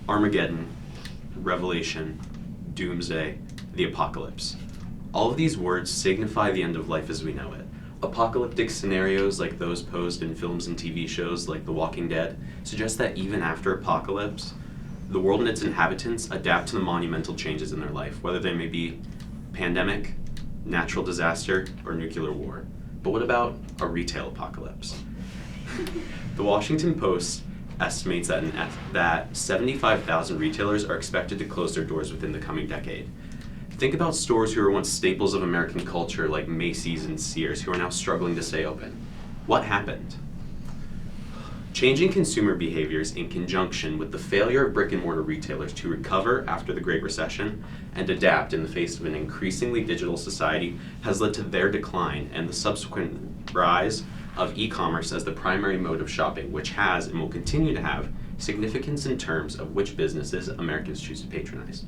Armageddon, Revelation, Doomsday, the Apocalypse. All of these words signify the end of life as we know it. Apocalyptic scenarios like those posed in films and TV shows like The Walking Dead suggest that even after apocalypse, the world and its inhabitants adapt to the monumental changes in their life, whether they may be pandemic, natural disaster, or nuclear war. But what about a retail apocalypse? The Washington Post estimates that 75,000 retailers are expected to close their doors within the coming decade. Think about stores who were once staples of American culture like Macy's and Sears, who are now struggling to stay open. What happened? Changing consumer behaviors in conjunction with the failure of brick and mortar retailers to recover after the Great Recession and adapt in the face of an increasingly digital society has led to their decline and the subsequent rise of e-commerce as the primary mode of shopping, which has and will continue to have significance in terms of which businesses Americans choose to patronize.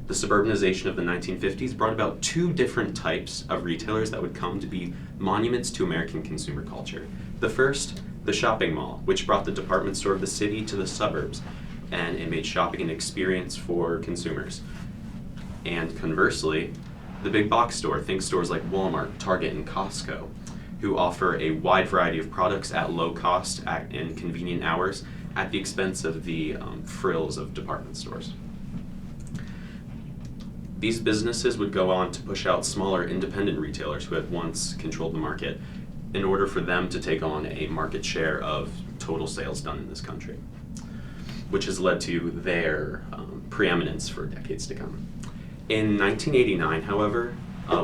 The suburbanization of the 1950s brought about two different types of retailers that would come to be monuments to American consumer culture. The first, the shopping mall, which brought the department store of the city to the suburbs, and it made shopping an experience for consumers. And conversely, the big box store, think stores like Walmart, Target, and Costco, who offer a wide variety of products at low cost and convenient hours at the expense of the frills of department stores. These businesses would go on to push out smaller independent retailers who had once controlled the market in order for them to take on a market share of total sales done in this country, which has led to their preeminence for decades to come. In 1989, however,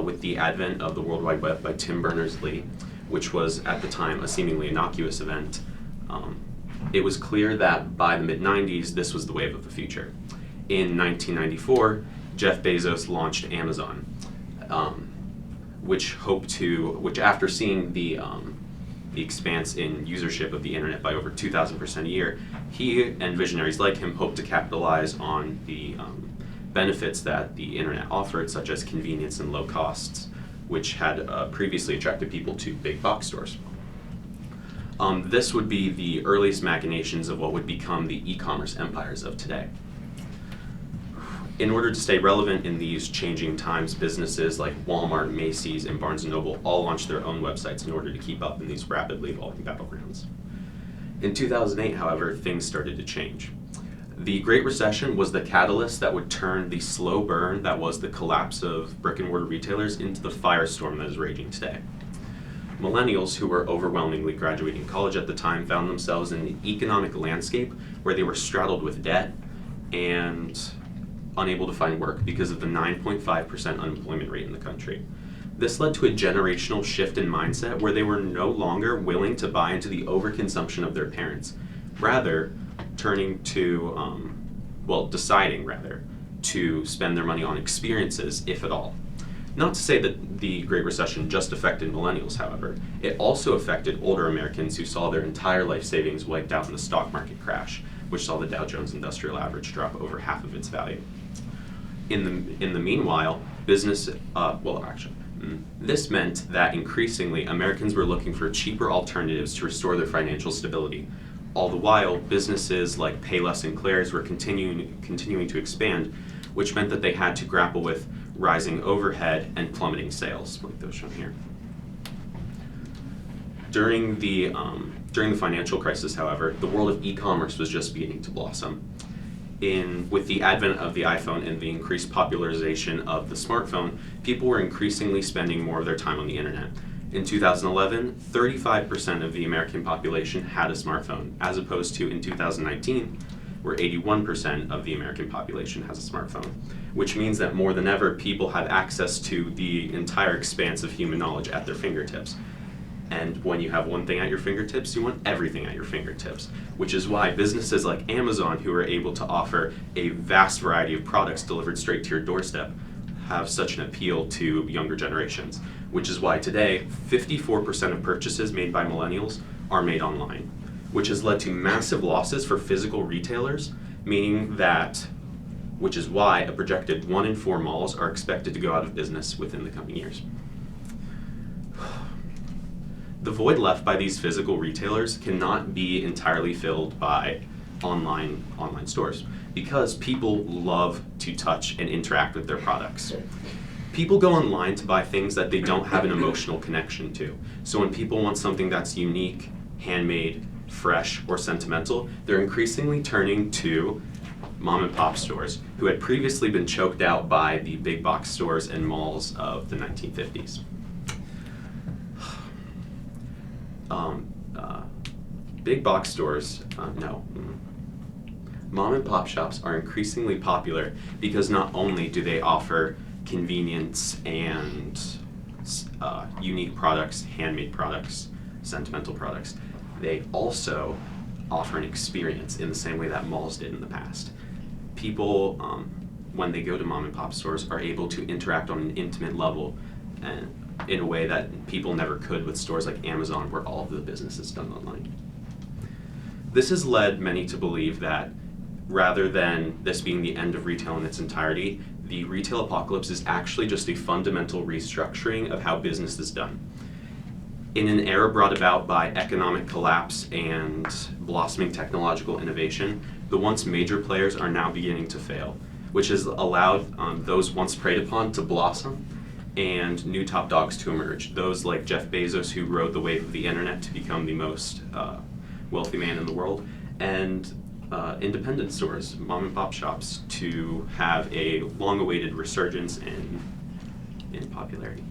with the advent of the World Wide Web by Tim Berners-Lee, which was at the time a seemingly innocuous event, it was clear that by the mid-90s, this was the wave of the future. In 1994, Jeff Bezos launched Amazon, which after seeing the expanse in usership of the internet by over 2,000% a year, he and visionaries like him hoped to capitalize on the benefits that the internet offered, such as convenience and low costs, which had previously attracted people to big box stores. This would be the earliest machinations of what would become the e-commerce empires of today. In order to stay relevant in these changing times, businesses like Walmart, Macy's, and Barnes & Noble all launched their own websites in order to keep up in these rapidly evolving battlegrounds. In 2008, however, things started to change. The Great Recession was the catalyst that would turn the slow burn that was the collapse of brick and mortar retailers into the firestorm that is raging today. Millennials, who were overwhelmingly graduating college at the time, found themselves in an economic landscape where they were straddled with debt and unable to find work because of the 9.5% unemployment rate in the country. This led to a generational shift in mindset where they were no longer willing to buy into the overconsumption of their parents, rather deciding to spend their money on experiences, if at all. Not to say that the Great Recession just affected millennials, however. It also affected older Americans who saw their entire life savings wiped out in the stock market crash, which saw the Dow Jones Industrial Average drop over half of its value. In the meanwhile, this meant that increasingly Americans were looking for cheaper alternatives to restore their financial stability. All the while, businesses like Payless and Claire's were continuing to expand, which meant that they had to grapple with rising overhead and plummeting sales, like those shown here. During the financial crisis, however, the world of e-commerce was just beginning to blossom. With the advent of the iPhone and the increased popularization of the smartphone, people were increasingly spending more of their time on the internet. In 2011, 35% of the American population had a smartphone, as opposed to in 2019, where 81% of the American population has a smartphone, which means that more than ever, people have access to the entire expanse of human knowledge at their fingertips. And when you have one thing at your fingertips, you want everything at your fingertips, which is why businesses like Amazon, who are able to offer a vast variety of products delivered straight to your doorstep, have such an appeal to younger generations, which is why today, 54% of purchases made by millennials are made online, which has led to massive losses for physical retailers, which is why a projected 1 in 4 malls are expected to go out of business within the coming years. The void left by these physical retailers cannot be entirely filled by online stores because people love to touch and interact with their products. People go online to buy things that they don't have an emotional connection to. So when people want something that's unique, handmade, fresh, or sentimental, they're increasingly turning to mom and pop stores who had previously been choked out by the big box stores and malls of the 1950s. Big box stores, no. Mom and pop shops are increasingly popular because not only do they offer convenience and unique products, handmade products, sentimental products, they also offer an experience in the same way that malls did in the past. People, when they go to mom and pop stores, are able to interact on an intimate level and in a way that people never could with stores like Amazon, where all of the business is done online. This has led many to believe that rather than this being the end of retail in its entirety, the retail apocalypse is actually just a fundamental restructuring of how business is done. In an era brought about by economic collapse and blossoming technological innovation, the once major players are now beginning to fail, which has allowed those once preyed upon to blossom and new top dogs to emerge. Those like Jeff Bezos, who rode the wave of the internet to become the most wealthy man in the world, and independent stores, mom and pop shops, to have a long-awaited resurgence in popularity.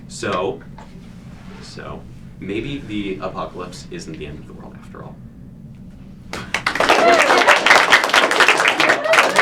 So maybe the apocalypse isn't the end of the world after all.